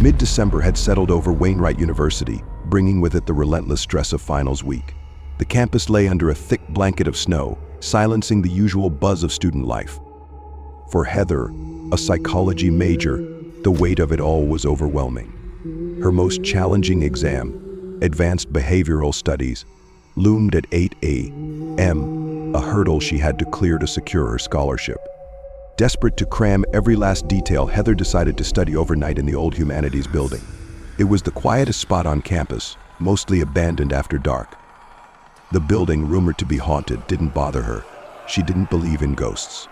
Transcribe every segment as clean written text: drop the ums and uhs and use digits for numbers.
Mid-December had settled over Wainwright University, bringing with it the relentless stress of finals week. The campus lay under a thick blanket of snow, silencing the usual buzz of student life. For Heather, a psychology major, the weight of it all was overwhelming. Her most challenging exam, Advanced Behavioral Studies, loomed at 8 a.m., a hurdle she had to clear to secure her scholarship. Desperate to cram every last detail, Heather decided to study overnight in the old humanities building. It was the quietest spot on campus, mostly abandoned after dark. The building, rumored to be haunted, didn't bother her. She didn't believe in ghosts.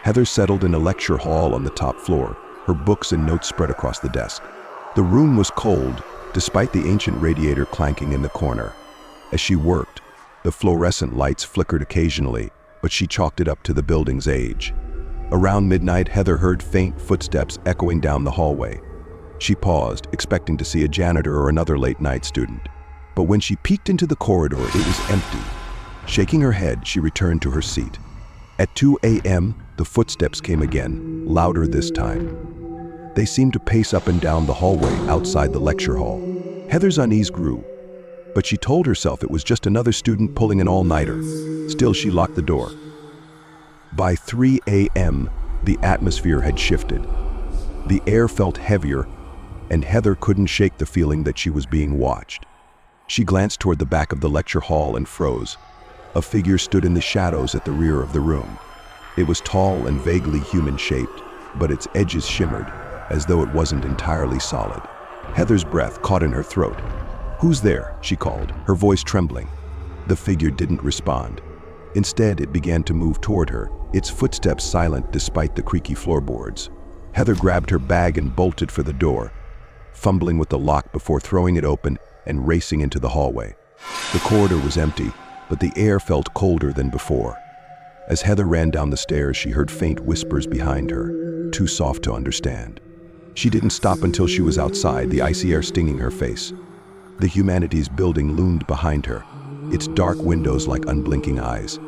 Heather settled in a lecture hall on the top floor, her books and notes spread across the desk. The room was cold, despite the ancient radiator clanking in the corner. As she worked, the fluorescent lights flickered occasionally, but she chalked it up to the building's age. Around midnight, Heather heard faint footsteps echoing down the hallway. She paused, expecting to see a janitor or another late-night student. But when she peeked into the corridor, it was empty. Shaking her head, she returned to her seat. At 2 a.m., the footsteps came again, louder this time. They seemed to pace up and down the hallway outside the lecture hall. Heather's unease grew, but she told herself it was just another student pulling an all-nighter. Still, she locked the door. By 3 a.m., the atmosphere had shifted. The air felt heavier, and Heather couldn't shake the feeling that she was being watched. She glanced toward the back of the lecture hall and froze. A figure stood in the shadows at the rear of the room. It was tall and vaguely human-shaped, but its edges shimmered, as though it wasn't entirely solid. Heather's breath caught in her throat. "Who's there?" she called, her voice trembling. The figure didn't respond. Instead, it began to move toward her, its footsteps silent despite the creaky floorboards. Heather grabbed her bag and bolted for the door, fumbling with the lock before throwing it open and racing into the hallway. The corridor was empty, but the air felt colder than before. As Heather ran down the stairs, she heard faint whispers behind her, too soft to understand. She didn't stop until she was outside, the icy air stinging her face. The humanities building loomed behind her, its dark windows like unblinking eyes.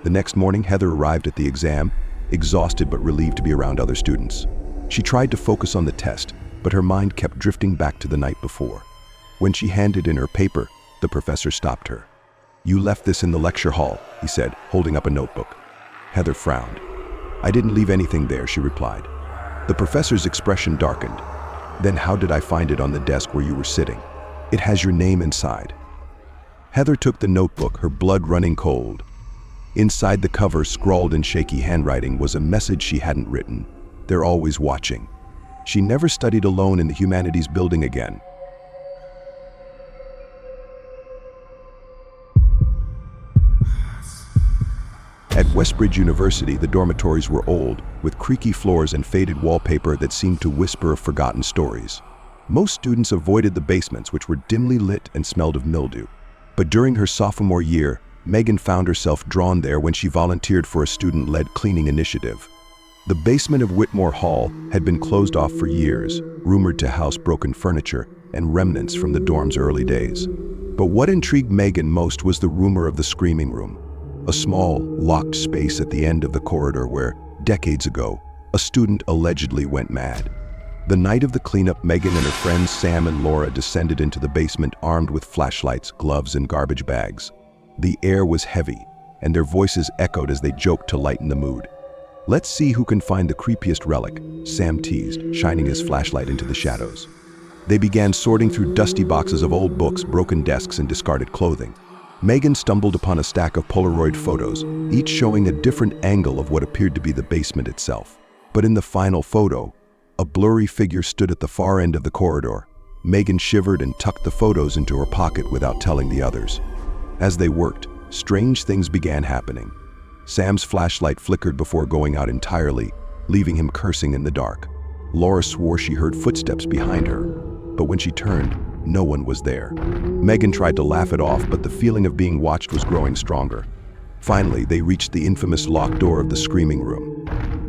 The next morning, Heather arrived at the exam, exhausted but relieved to be around other students. She tried to focus on the test, but her mind kept drifting back to the night before. When she handed in her paper, the professor stopped her. "You left this in the lecture hall," he said, holding up a notebook. Heather frowned. "I didn't leave anything there," she replied. The professor's expression darkened. "Then how did I find it on the desk where you were sitting? It has your name inside." Heather took the notebook, her blood running cold. Inside the cover, scrawled in shaky handwriting, was a message she hadn't written. "They're always watching." She never studied alone in the humanities building again. At Westbridge University, the dormitories were old, with creaky floors and faded wallpaper that seemed to whisper of forgotten stories. Most students avoided the basements, which were dimly lit and smelled of mildew. But during her sophomore year, Megan found herself drawn there when she volunteered for a student-led cleaning initiative. The basement of Whitmore Hall had been closed off for years, rumored to house broken furniture and remnants from the dorm's early days. But what intrigued Megan most was the rumor of the Screaming Room, a small, locked space at the end of the corridor where, decades ago, a student allegedly went mad. The night of the cleanup, Megan and her friends Sam and Laura descended into the basement armed with flashlights, gloves, and garbage bags. The air was heavy, and their voices echoed as they joked to lighten the mood. "Let's see who can find the creepiest relic," Sam teased, shining his flashlight into the shadows. They began sorting through dusty boxes of old books, broken desks, and discarded clothing. Megan stumbled upon a stack of Polaroid photos, each showing a different angle of what appeared to be the basement itself. But in the final photo, a blurry figure stood at the far end of the corridor. Megan shivered and tucked the photos into her pocket without telling the others. As they worked, strange things began happening. Sam's flashlight flickered before going out entirely, leaving him cursing in the dark. Laura swore she heard footsteps behind her, but when she turned, no one was there. Megan tried to laugh it off, but the feeling of being watched was growing stronger. Finally, they reached the infamous locked door of the Screaming Room.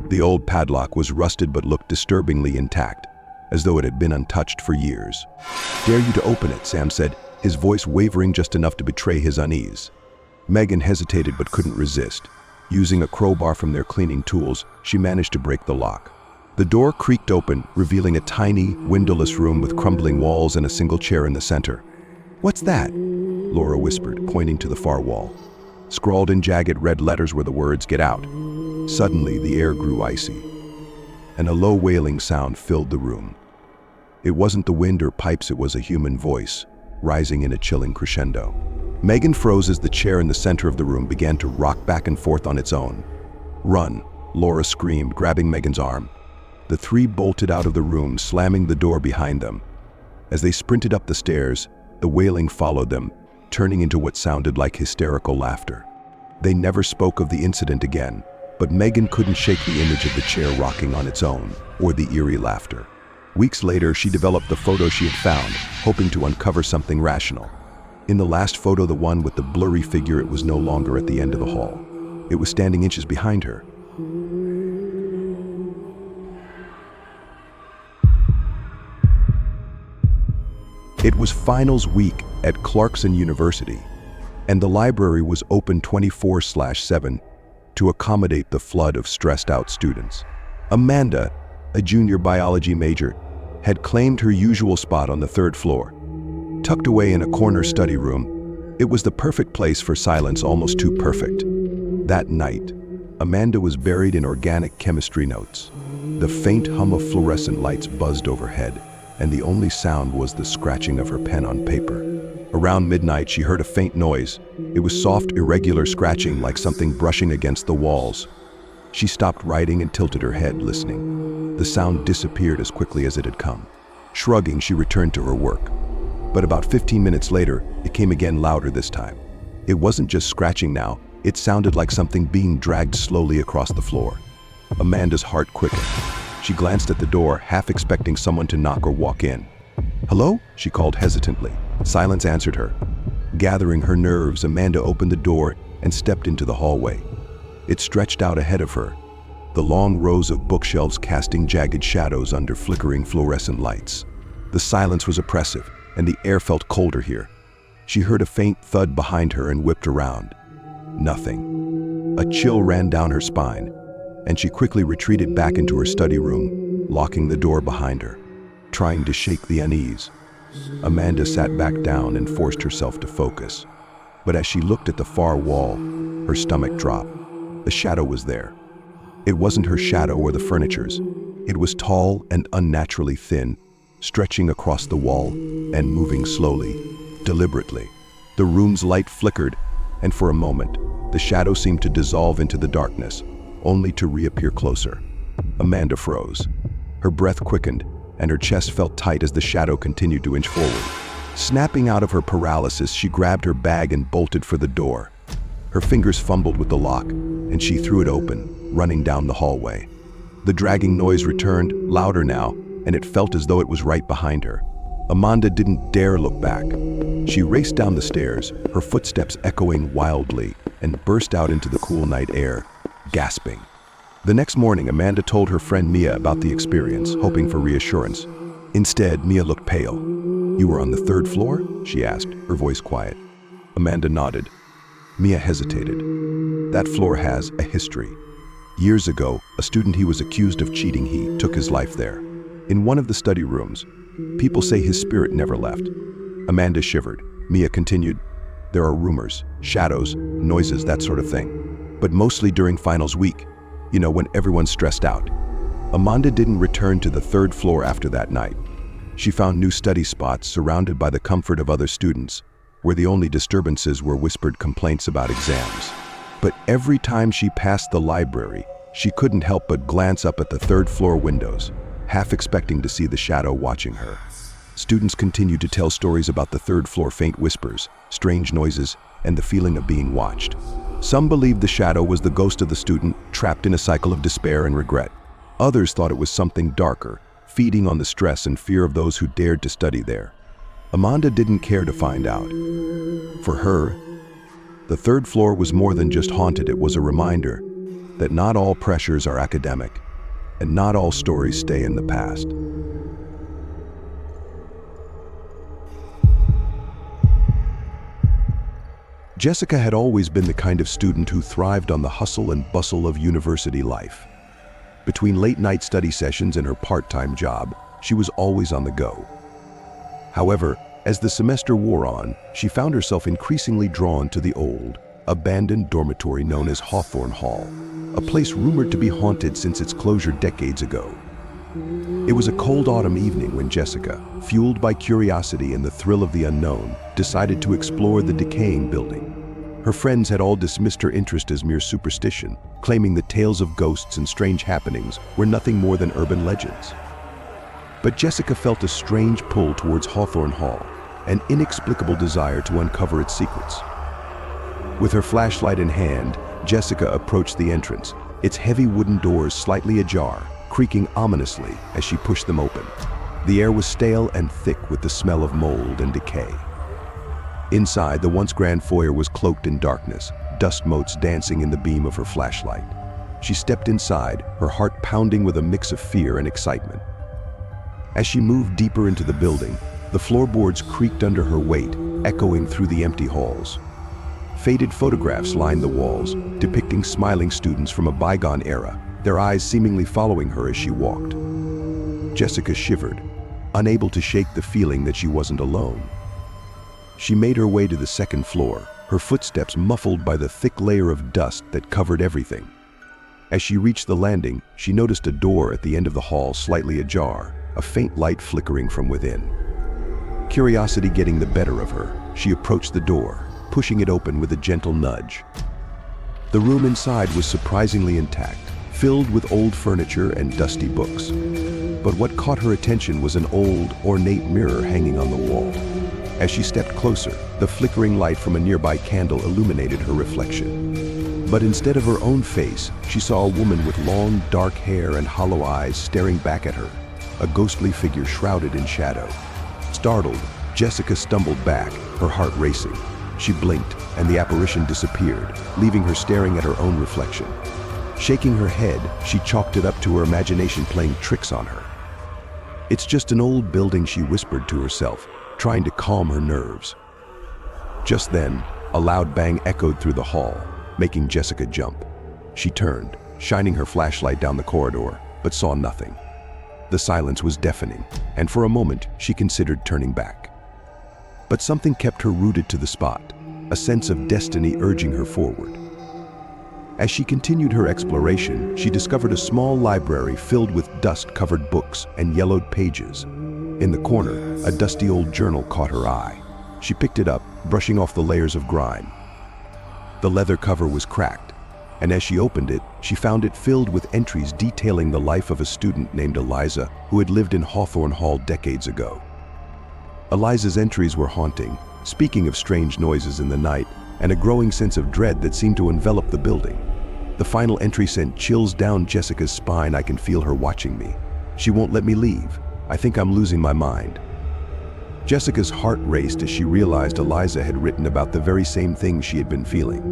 The old padlock was rusted but looked disturbingly intact, as though it had been untouched for years. "Dare you to open it," Sam said, his voice wavering just enough to betray his unease. Megan hesitated but couldn't resist. Using a crowbar from their cleaning tools, she managed to break the lock. The door creaked open, revealing a tiny, windowless room with crumbling walls and a single chair in the center. "What's that?" Laura whispered, pointing to the far wall. Scrawled in jagged red letters were the words, "Get out." Suddenly, the air grew icy, and a low wailing sound filled the room. It wasn't the wind or pipes, it was a human voice, rising in a chilling crescendo. Megan froze as the chair in the center of the room began to rock back and forth on its own. "Run," Laura screamed, grabbing Megan's arm. The three bolted out of the room, slamming the door behind them. As they sprinted up the stairs, the wailing followed them, turning into what sounded like hysterical laughter. They never spoke of the incident again, but Megan couldn't shake the image of the chair rocking on its own, or the eerie laughter. Weeks later, she developed the photo she had found, hoping to uncover something rational. In the last photo, the one with the blurry figure, it was no longer at the end of the hall. It was standing inches behind her. It was finals week at Clarkson University, and the library was open 24/7 to accommodate the flood of stressed-out students. Amanda, a junior biology major, had claimed her usual spot on the third floor. Tucked away in a corner study room, it was the perfect place for silence, almost too perfect. That night, Amanda was buried in organic chemistry notes. The faint hum of fluorescent lights buzzed overhead, and the only sound was the scratching of her pen on paper. Around midnight, she heard a faint noise. It was soft, irregular scratching, like something brushing against the walls. She stopped writing and tilted her head, listening. The sound disappeared as quickly as it had come. Shrugging, she returned to her work. But about 15 minutes later, it came again, louder this time. It wasn't just scratching now, it sounded like something being dragged slowly across the floor. Amanda's heart quickened. She glanced at the door, half expecting someone to knock or walk in. "Hello?" she called hesitantly. Silence answered her. Gathering her nerves, Amanda opened the door and stepped into the hallway. It stretched out ahead of her, the long rows of bookshelves casting jagged shadows under flickering fluorescent lights. The silence was oppressive, and the air felt colder here. She heard a faint thud behind her and whipped around. Nothing. A chill ran down her spine, and she quickly retreated back into her study room, locking the door behind her, trying to shake the unease. Amanda sat back down and forced herself to focus. But as she looked at the far wall, her stomach dropped. The shadow was there. It wasn't her shadow or the furniture's. It was tall and unnaturally thin, stretching across the wall and moving slowly, deliberately. The room's light flickered, and for a moment, the shadow seemed to dissolve into the darkness, only to reappear closer. Amanda froze. Her breath quickened, and her chest felt tight as the shadow continued to inch forward. Snapping out of her paralysis, she grabbed her bag and bolted for the door. Her fingers fumbled with the lock, and she threw it open, running down the hallway. The dragging noise returned, louder now, and it felt as though it was right behind her. Amanda didn't dare look back. She raced down the stairs, her footsteps echoing wildly, and burst out into the cool night air, gasping. The next morning, Amanda told her friend Mia about the experience, hoping for reassurance. Instead, Mia looked pale. "You were on the third floor?" she asked, her voice quiet. Amanda nodded. Mia hesitated. "That floor has a history. Years ago, a student he was accused of cheating, he took his life there. In one of the study rooms, people say his spirit never left." Amanda shivered. Mia continued, "There are rumors, shadows, noises, that sort of thing. But mostly during finals week, when everyone's stressed out." Amanda didn't return to the third floor after that night. She found new study spots surrounded by the comfort of other students, where the only disturbances were whispered complaints about exams. But every time she passed the library, she couldn't help but glance up at the third floor windows, half expecting to see the shadow watching her. Students continued to tell stories about the third floor faint whispers, strange noises, and the feeling of being watched. Some believed the shadow was the ghost of the student trapped in a cycle of despair and regret. Others thought it was something darker, feeding on the stress and fear of those who dared to study there. Amanda didn't care to find out. For her, the third floor was more than just haunted. It was a reminder that not all pressures are academic, and not all stories stay in the past. Jessica had always been the kind of student who thrived on the hustle and bustle of university life. Between late-night study sessions and her part-time job, she was always on the go. However, as the semester wore on, she found herself increasingly drawn to the old, abandoned dormitory known as Hawthorne Hall, a place rumored to be haunted since its closure decades ago. It was a cold autumn evening when Jessica, fueled by curiosity and the thrill of the unknown, decided to explore the decaying building. Her friends had all dismissed her interest as mere superstition, claiming that tales of ghosts and strange happenings were nothing more than urban legends. But Jessica felt a strange pull towards Hawthorne Hall, an inexplicable desire to uncover its secrets. With her flashlight in hand, Jessica approached the entrance, its heavy wooden doors slightly ajar, creaking ominously as she pushed them open. The air was stale and thick with the smell of mold and decay. Inside, the once grand foyer was cloaked in darkness, dust motes dancing in the beam of her flashlight. She stepped inside, her heart pounding with a mix of fear and excitement. As she moved deeper into the building, the floorboards creaked under her weight, echoing through the empty halls. Faded photographs lined the walls, depicting smiling students from a bygone era, their eyes seemingly following her as she walked. Jessica shivered, unable to shake the feeling that she wasn't alone. She made her way to the second floor, her footsteps muffled by the thick layer of dust that covered everything. As she reached the landing, she noticed a door at the end of the hall slightly ajar, a faint light flickering from within. Curiosity getting the better of her, she approached the door, pushing it open with a gentle nudge. The room inside was surprisingly intact, filled with old furniture and dusty books. But what caught her attention was an old, ornate mirror hanging on the wall. As she stepped closer, the flickering light from a nearby candle illuminated her reflection. But instead of her own face, she saw a woman with long, dark hair and hollow eyes staring back at her, a ghostly figure shrouded in shadow. Startled, Jessica stumbled back, her heart racing. She blinked, and the apparition disappeared, leaving her staring at her own reflection. Shaking her head, she chalked it up to her imagination playing tricks on her. "It's just an old building," she whispered to herself, trying to calm her nerves. Just then, a loud bang echoed through the hall, making Jessica jump. She turned, shining her flashlight down the corridor, but saw nothing. The silence was deafening, and for a moment, she considered turning back. But something kept her rooted to the spot, a sense of destiny urging her forward. As she continued her exploration, she discovered a small library filled with dust-covered books and yellowed pages. In the corner, a dusty old journal caught her eye. She picked it up, brushing off the layers of grime. The leather cover was cracked, and as she opened it, she found it filled with entries detailing the life of a student named Eliza who had lived in Hawthorne Hall decades ago. Eliza's entries were haunting, speaking of strange noises in the night and a growing sense of dread that seemed to envelop the building. The final entry sent chills down Jessica's spine. "I can feel her watching me. She won't let me leave. I think I'm losing my mind." Jessica's heart raced as she realized Eliza had written about the very same thing she had been feeling.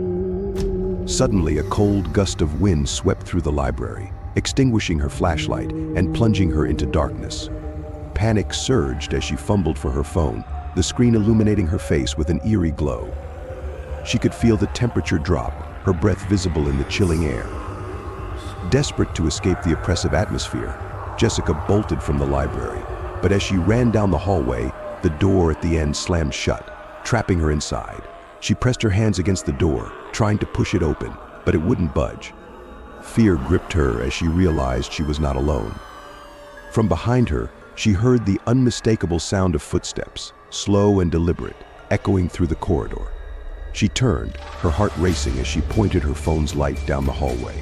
Suddenly, a cold gust of wind swept through the library, extinguishing her flashlight and plunging her into darkness. Panic surged as she fumbled for her phone, the screen illuminating her face with an eerie glow. She could feel the temperature drop, her breath visible in the chilling air. Desperate to escape the oppressive atmosphere, Jessica bolted from the library, but as she ran down the hallway, the door at the end slammed shut, trapping her inside. She pressed her hands against the door, trying to push it open, but it wouldn't budge. Fear gripped her as she realized she was not alone. From behind her, she heard the unmistakable sound of footsteps, slow and deliberate, echoing through the corridor. She turned, her heart racing as she pointed her phone's light down the hallway.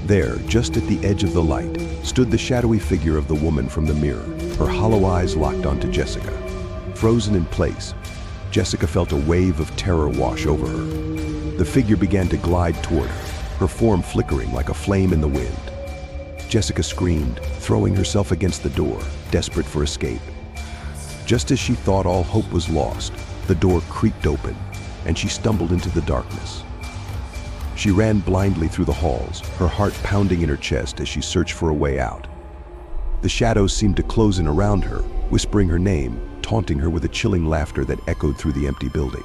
There, just at the edge of the light, stood the shadowy figure of the woman from the mirror, her hollow eyes locked onto Jessica. Frozen in place, Jessica felt a wave of terror wash over her. The figure began to glide toward her form flickering like a flame in the wind. Jessica screamed, throwing herself against the door, desperate for escape. Just as she thought all hope was lost, the door creaked open, and she stumbled into the darkness. She ran blindly through the halls, her heart pounding in her chest as she searched for a way out. The shadows seemed to close in around her, whispering her name, taunting her with a chilling laughter that echoed through the empty building.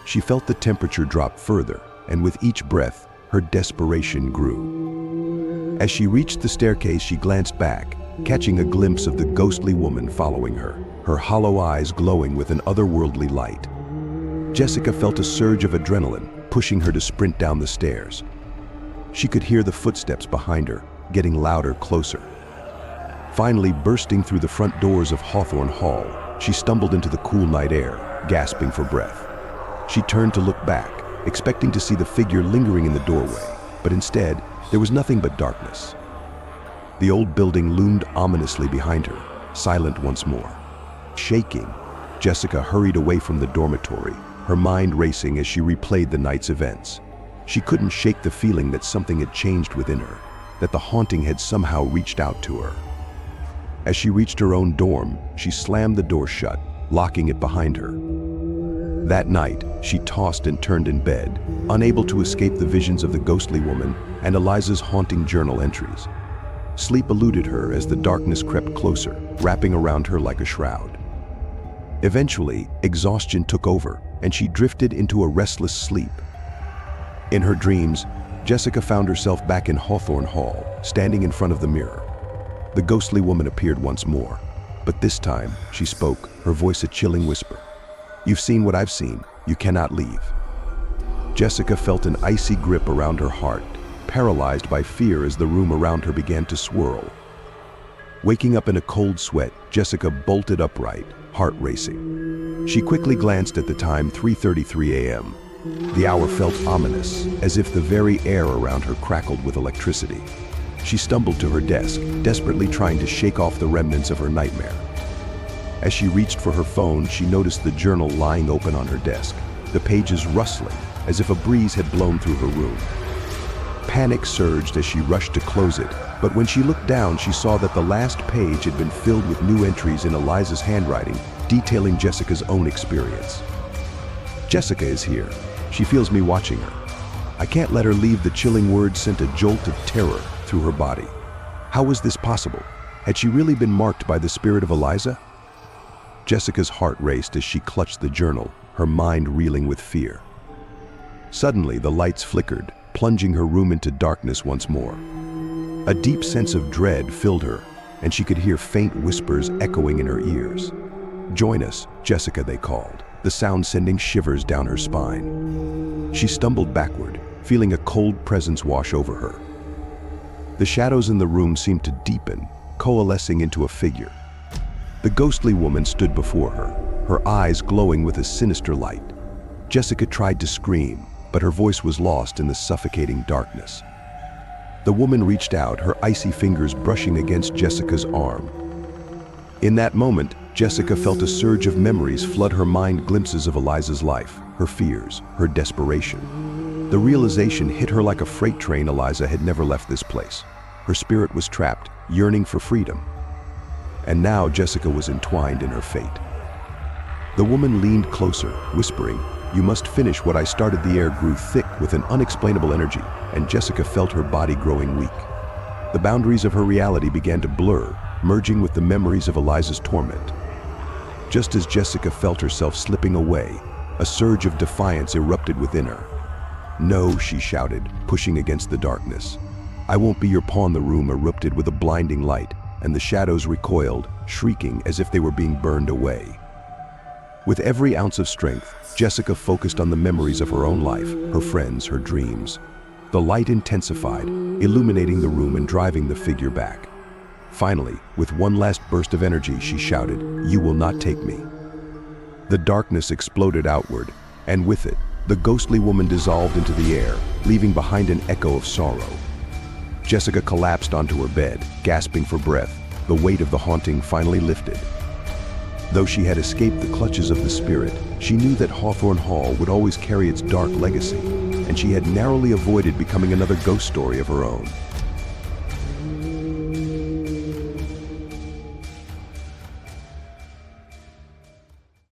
She felt the temperature drop further, and with each breath, her desperation grew. As she reached the staircase, she glanced back, catching a glimpse of the ghostly woman following her hollow eyes glowing with an otherworldly light. Jessica felt a surge of adrenaline, pushing her to sprint down the stairs. She could hear the footsteps behind her, getting louder, closer. Finally, bursting through the front doors of Hawthorne Hall, she stumbled into the cool night air, gasping for breath. She turned to look back, expecting to see the figure lingering in the doorway, but instead, there was nothing but darkness. The old building loomed ominously behind her, silent once more. Shaking, Jessica hurried away from the dormitory, her mind racing as she replayed the night's events. She couldn't shake the feeling that something had changed within her, that the haunting had somehow reached out to her. As she reached her own dorm, she slammed the door shut, locking it behind her. That night, she tossed and turned in bed, unable to escape the visions of the ghostly woman and Eliza's haunting journal entries. Sleep eluded her as the darkness crept closer, wrapping around her like a shroud. Eventually, exhaustion took over, and she drifted into a restless sleep. In her dreams, Jessica found herself back in Hawthorne Hall, standing in front of the mirror. The ghostly woman appeared once more, but this time she spoke, her voice a chilling whisper. "You've seen what I've seen. You cannot leave." Jessica felt an icy grip around her heart, paralyzed by fear as the room around her began to swirl. Waking up in a cold sweat, Jessica bolted upright, heart racing. She quickly glanced at the time, 3:33 a.m. The hour felt ominous, as if the very air around her crackled with electricity. She stumbled to her desk, desperately trying to shake off the remnants of her nightmare. As she reached for her phone, she noticed the journal lying open on her desk, the pages rustling, as if a breeze had blown through her room. Panic surged as she rushed to close it, but when she looked down, she saw that the last page had been filled with new entries in Eliza's handwriting, detailing Jessica's own experience. "Jessica is here. She feels me watching her. I can't let her leave." The chilling words sent a jolt of terror through her body. How was this possible? Had she really been marked by the spirit of Eliza? Jessica's heart raced as she clutched the journal, her mind reeling with fear. Suddenly, the lights flickered, plunging her room into darkness once more. A deep sense of dread filled her, and she could hear faint whispers echoing in her ears. "Join us, Jessica," they called, the sound sending shivers down her spine. She stumbled backward, feeling a cold presence wash over her. The shadows in the room seemed to deepen, coalescing into a figure. The ghostly woman stood before her, her eyes glowing with a sinister light. Jessica tried to scream, but her voice was lost in the suffocating darkness. The woman reached out, her icy fingers brushing against Jessica's arm. In that moment, Jessica felt a surge of memories flood her mind, glimpses of Eliza's life, her fears, her desperation. The realization hit her like a freight train. Eliza had never left this place. Her spirit was trapped, yearning for freedom. And now Jessica was entwined in her fate. The woman leaned closer, whispering, "You must finish what I started." The air grew thick with an unexplainable energy, and Jessica felt her body growing weak. The boundaries of her reality began to blur, merging with the memories of Eliza's torment. Just as Jessica felt herself slipping away, a surge of defiance erupted within her. "No," she shouted, pushing against the darkness. "I won't be your pawn." The room erupted with a blinding light, and the shadows recoiled, shrieking as if they were being burned away. With every ounce of strength, Jessica focused on the memories of her own life, her friends, her dreams. The light intensified, illuminating the room and driving the figure back. Finally, with one last burst of energy, she shouted, "You will not take me." The darkness exploded outward, and with it, the ghostly woman dissolved into the air, leaving behind an echo of sorrow. Jessica collapsed onto her bed, gasping for breath. The weight of the haunting finally lifted. Though she had escaped the clutches of the spirit, she knew that Hawthorne Hall would always carry its dark legacy, and she had narrowly avoided becoming another ghost story of her own.